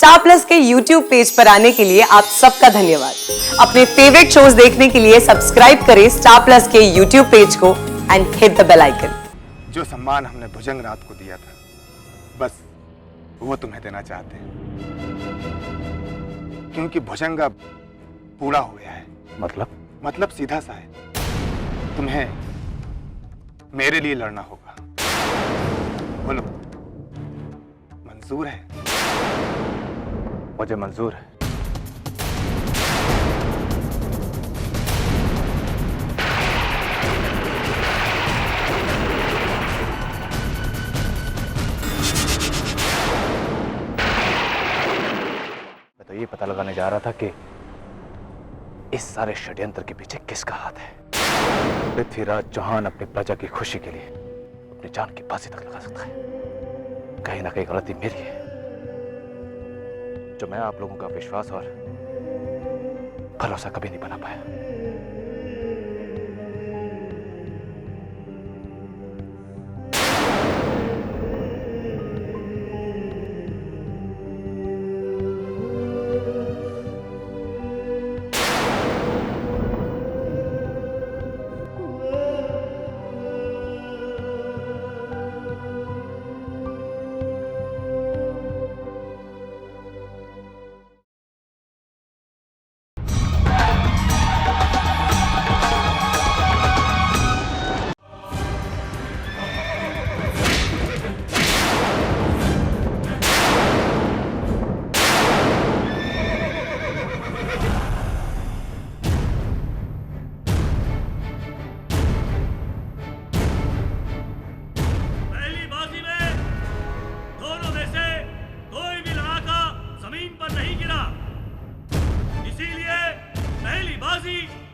Star Plus के YouTube page पर आने के लिए आप सबका धन्यवाद। अपने फेवरेट शोज देखने के लिए सब्सक्राइब करें स्टार प्लस के YouTube पेज को and hit the bell icon. जो सम्मान हमने भुजंगनाथ को दिया था, बस वो तुम्हें देना चाहते हैं, क्योंकि भुजंग अब पूरा हो गया है। मतलब सीधा सा है, तुम्हें मेरे लिए लड़ना होगा। बोलो, मंजूर है? मुझे मंजूर है। मैं तो ये पता लगाने जा रहा था कि इस सारे षड्यंत्र के पीछे किसका हाथ है। पृथ्वीराज चौहान अपनी प्रजा की खुशी के लिए अपनी जान की बाजी तक लगा सकता है। कहीं ना कहीं गलती मेरी है, जो मैं आप लोगों का विश्वास और भरोसा कभी नहीं बना पाया।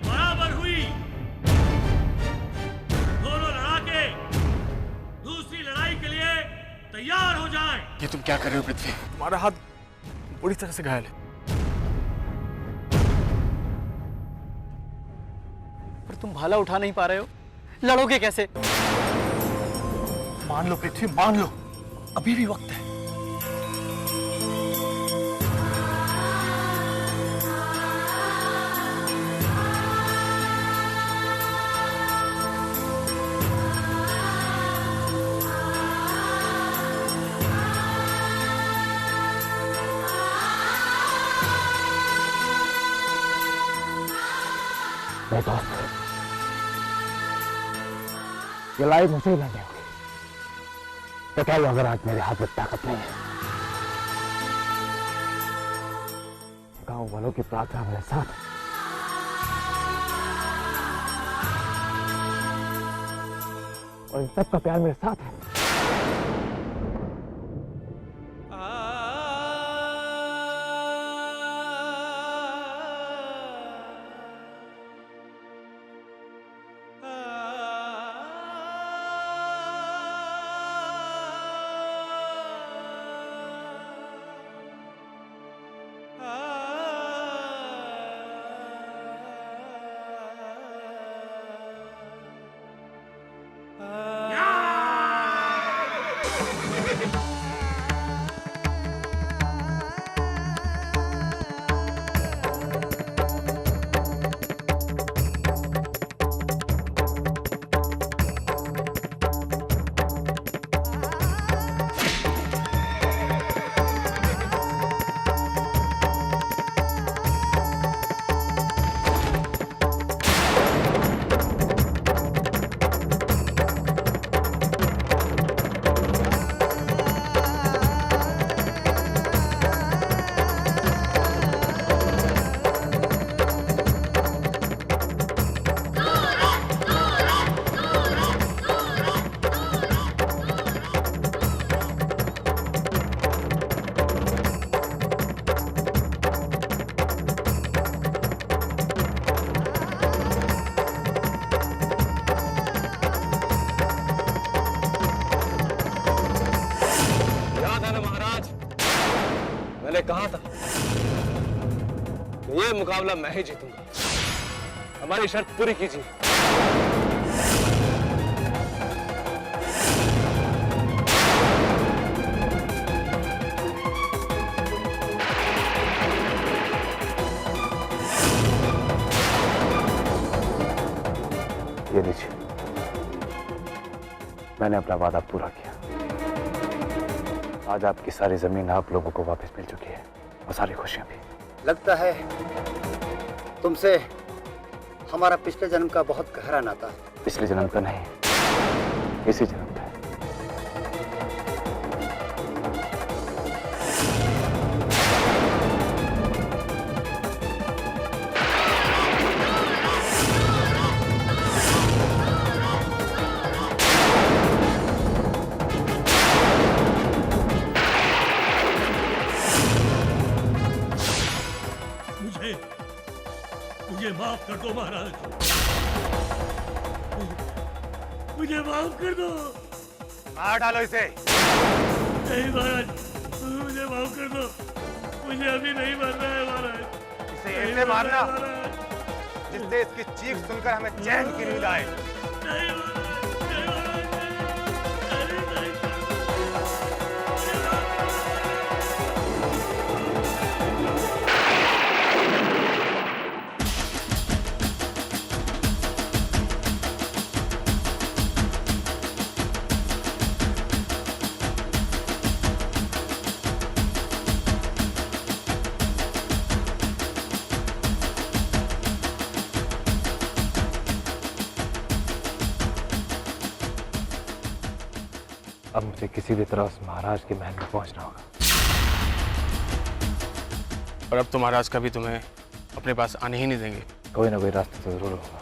बराबर हुई। दोनों लड़ाके दूसरी लड़ाई के लिए तैयार हो जाएं। ये तुम क्या कर रहे हो पृथ्वी? तुम्हारा हाथ बुरी तरह से घायल है, पर तुम भाला उठा नहीं पा रहे हो। लड़ोगे कैसे? मान लो पृथ्वी, मान लो, अभी भी वक्त है। मेरे दोस्त, ये लड़ाई मुझे ही लड़नी होगी। तो क्या अगर आज मेरे हाथ में ताकत नहीं है? गांव वालों की प्रार्थना मेरे साथ, और इन सबका प्यार मेरे साथ है। मैंने कहा था कि ये मुकाबला मैं ही जीतूंगा। हमारी शर्त पूरी कीजिए। ये लीजिए, मैंने अपना वादा पूरा किया। आज आपकी सारी जमीन आप लोगों को वापस मिल चुकी है और सारी खुशियां भी। लगता है तुमसे हमारा पिछले जन्म का बहुत गहरा नाता है। पिछले जन्म का नहीं, इसी जन्म का है। मुझे माफ कर दो महाराज, मुझे माफ कर दो। मार डालो इसे। नहीं महाराज, मुझे माफ कर दो, मुझे अभी नहीं मरना है महाराज। इसे ऐसे मारना जिससे इसकी चीख सुनकर हमें चैन की नींद आए। नहीं महाराज, नहीं महाराज, नहीं, नहीं, नहीं। अब मुझे किसी भी तरह उस महाराज के महल में पहुंचना होगा। और अब तो महाराज कभी तुम्हें अपने पास आने ही नहीं देंगे। कोई ना कोई रास्ता तो जरूर होगा।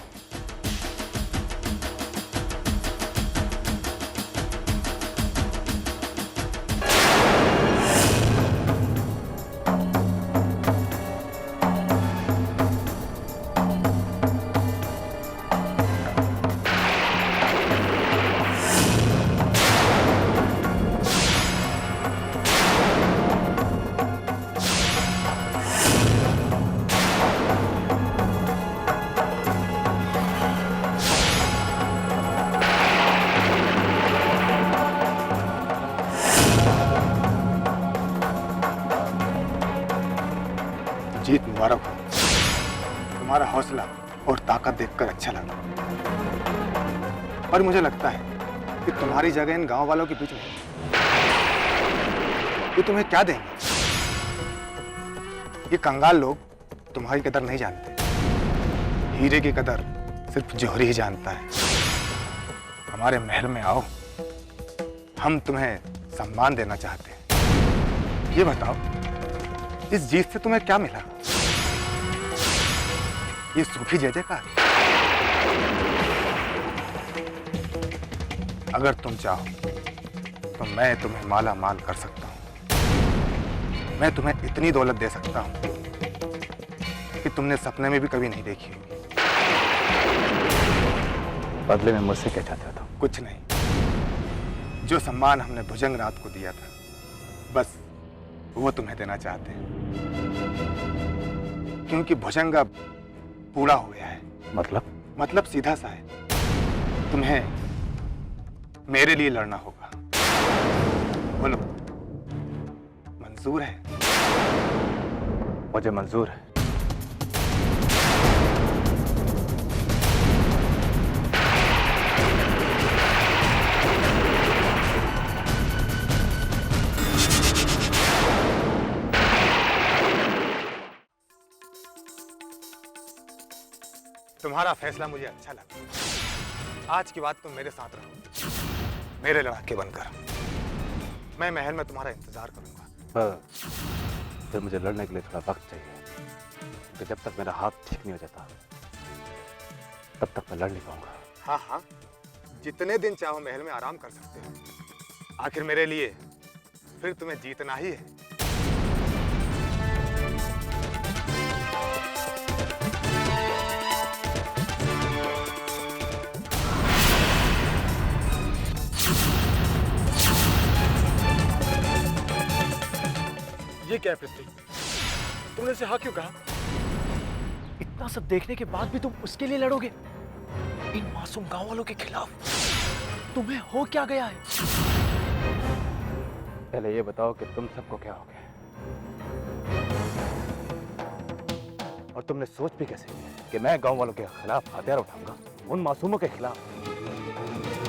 जीत मुबारक हो। तुम्हारा हौसला और ताकत देखकर अच्छा लगा, पर मुझे लगता है कि तुम्हारी जगह इन गांव वालों के बीच में। ये तुम्हें क्या देंगे? ये कंगाल लोग तुम्हारी कदर नहीं जानते। हीरे की कदर सिर्फ जौहरी ही जानता है। हमारे महल में आओ, हम तुम्हें सम्मान देना चाहते हैं। ये बताओ, इस जीत से तुम्हें क्या मिला? ये सूफी जय जयकार। अगर तुम चाहो तो मैं तुम्हें माला माल कर सकता हूं। मैं तुम्हें इतनी दौलत दे सकता हूं कि तुमने सपने में भी कभी नहीं देखी होगी। बदले में मुझसे क्या चाहते हो तुम? कुछ नहीं, जो सम्मान हमने भुजंगनाथ को दिया था, बस वो तुम्हें देना चाहते हैं। क्योंकि भुजंग अब पूरा हो गया है। मतलब सीधा सा है, तुम्हें मेरे लिए लड़ना होगा। बोलो, मंजूर है? मुझे मंजूर है। तुम्हारा फैसला मुझे अच्छा लगा। आज की बात तुम मेरे साथ रहो, मेरे लड़ाके बनकर। मैं महल में तुम्हारा इंतजार करूंगा। पर फिर मुझे लड़ने के लिए थोड़ा वक्त चाहिए, तो जब तक मेरा हाथ ठीक नहीं हो जाता तब तक मैं लड़ नहीं पाऊंगा। हाँ हाँ, जितने दिन चाहो महल में आराम कर सकते हो। आखिर मेरे लिए फिर तुम्हें जीतना ही है। ये क्या है पृथ्वी? तुमने इसे हाँ क्यों कहा? इतना सब देखने के बाद भी तुम उसके लिए लड़ोगे? इन मासूम गांव वालों के खिलाफ? तुम्हें हो क्या गया है? पहले ये बताओ कि तुम सबको क्या हो गया, और तुमने सोच भी कैसे लिया कि मैं गांव वालों के खिलाफ हथियार उठाऊंगा? उन मासूमों के खिलाफ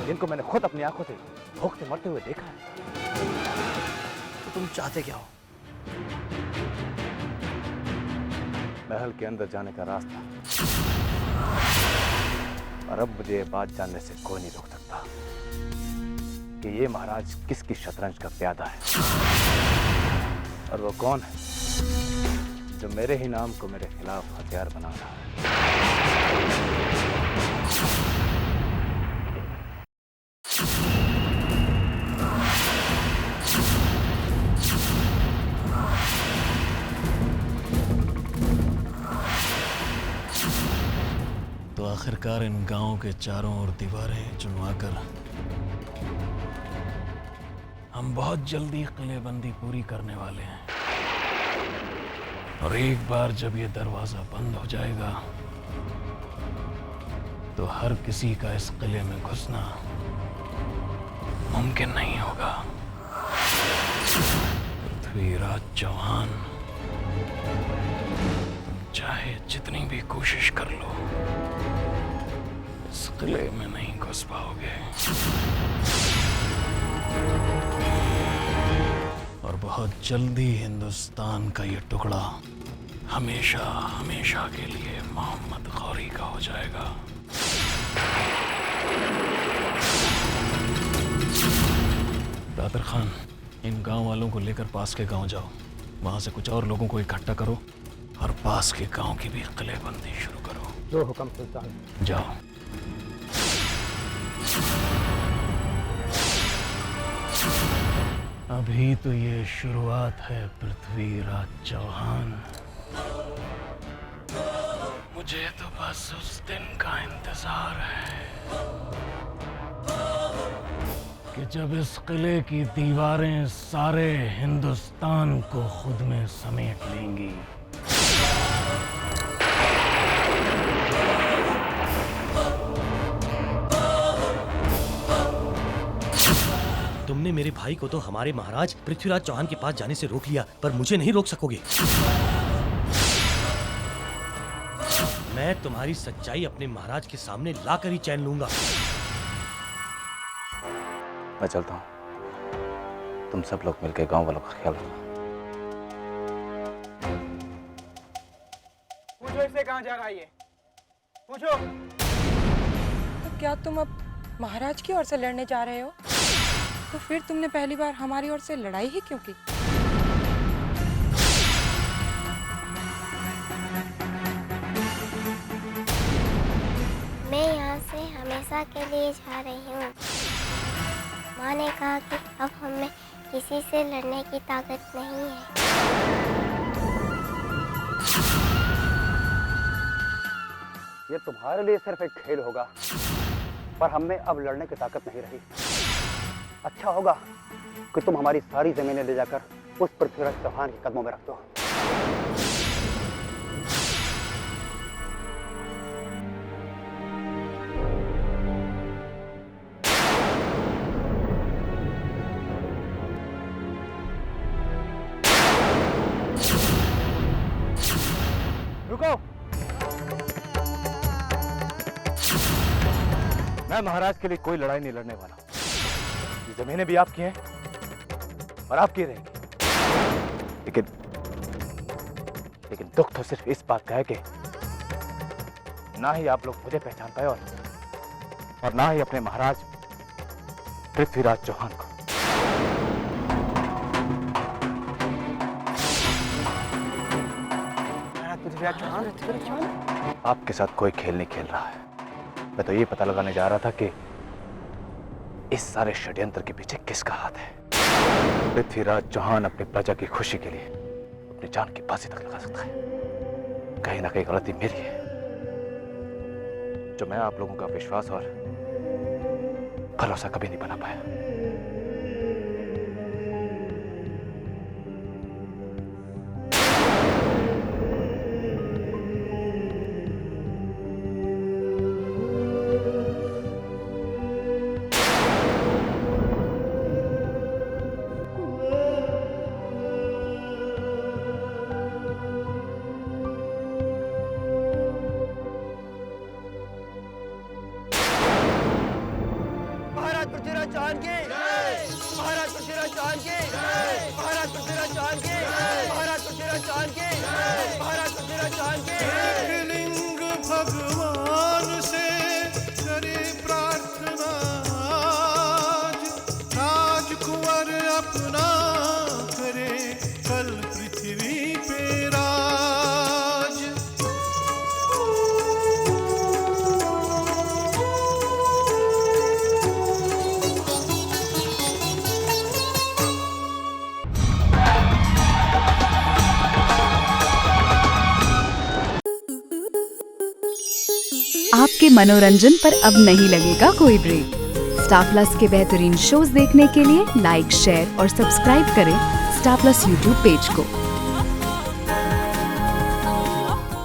जिनको मैंने खुद अपनी आंखों से भूख से मरते हुए देखा है। तो तुम चाहते क्या हो? महल के अंदर जाने का रास्ता, और अब मुझे ये बात जानने से कोई नहीं रोक सकता कि ये महाराज किसकी शतरंज का प्यादा है, और वो कौन है जो मेरे ही नाम को मेरे खिलाफ हथियार बना रहा है। तो आखिरकार इन गांवों के चारों ओर दीवारें चुनवाकर हम बहुत जल्दी किलेबंदी पूरी करने वाले हैं। और एक बार जब ये दरवाजा बंद हो जाएगा तो हर किसी का इस किले में घुसना मुमकिन नहीं होगा। पृथ्वीराज चौहान, तुम चाहे जितनी भी कोशिश कर लो, इस किले में नहीं घुस पाओगे। और बहुत जल्दी हिंदुस्तान का ये टुकड़ा हमेशा हमेशा के लिए मोहम्मद गौरी का हो जाएगा। दादर खान, इन गांव वालों को लेकर पास के गांव जाओ, वहां से कुछ और लोगों को इकट्ठा करो और पास के गांव की भी किलेबंदी शुरू करो। जो हुक्म सुल्तान। जाओ। अभी तो ये शुरुआत है पृथ्वीराज चौहान। मुझे तो बस उस दिन का इंतजार है कि जब इस किले की दीवारें सारे हिंदुस्तान को खुद में समेट लेंगी। तुमने मेरे भाई को तो हमारे महाराज पृथ्वीराज चौहान के पास जाने से रोक लिया, पर मुझे नहीं रोक सकोगे। मैं तुम्हारी सच्चाई अपने महाराज के सामने लाकर ही चैन लूंगा। मैं चलता हूँ, तुम सब लोग मिलकर गांव वालों का ख्याल रखना। पूछो इससे कहाँ जा रहा है ये, पूछो। तो क्या तुम अब महाराज की ओर से लड़ने जा रहे हो? तो फिर तुमने पहली बार हमारी ओर से लड़ाई ही क्यों की? मैं यहाँ से हमेशा के लिए जा रही हूँ। माँ ने कहा कि अब हमें किसी से लड़ने की ताकत नहीं है। ये तुम्हारे लिए सिर्फ एक खेल होगा, पर हम में अब लड़ने की ताकत नहीं रही। अच्छा होगा कि तुम हमारी सारी जमीनें ले जाकर उस पृथ्वीराज चौहान के कदमों में रख दो। रुको, मैं महाराज के लिए कोई लड़ाई नहीं लड़ने वाला। ये जमीनें भी आपकी हैं और आपकी रहेंगी, लेकिन दुख तो सिर्फ इस बात का है कि ना ही आप लोग मुझे पहचान पाए और ना ही अपने महाराज पृथ्वीराज चौहान को। आपके साथ कोई खेल नहीं खेल रहा है। मैं तो ये पता लगाने जा रहा था कि इस सारे षड्यंत्र के पीछे किसका हाथ है। पृथ्वीराज चौहान अपनी प्रजा की खुशी के लिए अपनी जान की बाजी तक लगा सकता है। कहीं ना कहीं गलती मेरी है, जो मैं आप लोगों का विश्वास और भरोसा कभी नहीं बना पाया। चौहान की महाराज पृथ्वीराज चौहान की महाराज पृथ्वीराज चौहान की महाराज पृथ्वीराज चौहान की महाराज पृथ्वीराज चौहान की लिंग भगवान से करे प्रार्थना आज, राजकुंवर अपना करे कल पृथ्वी पे राज। आपके मनोरंजन पर अब नहीं लगेगा कोई ब्रेक। स्टार प्लस के बेहतरीन शोज देखने के लिए लाइक, शेयर और सब्सक्राइब करें स्टार प्लस यूट्यूब पेज को।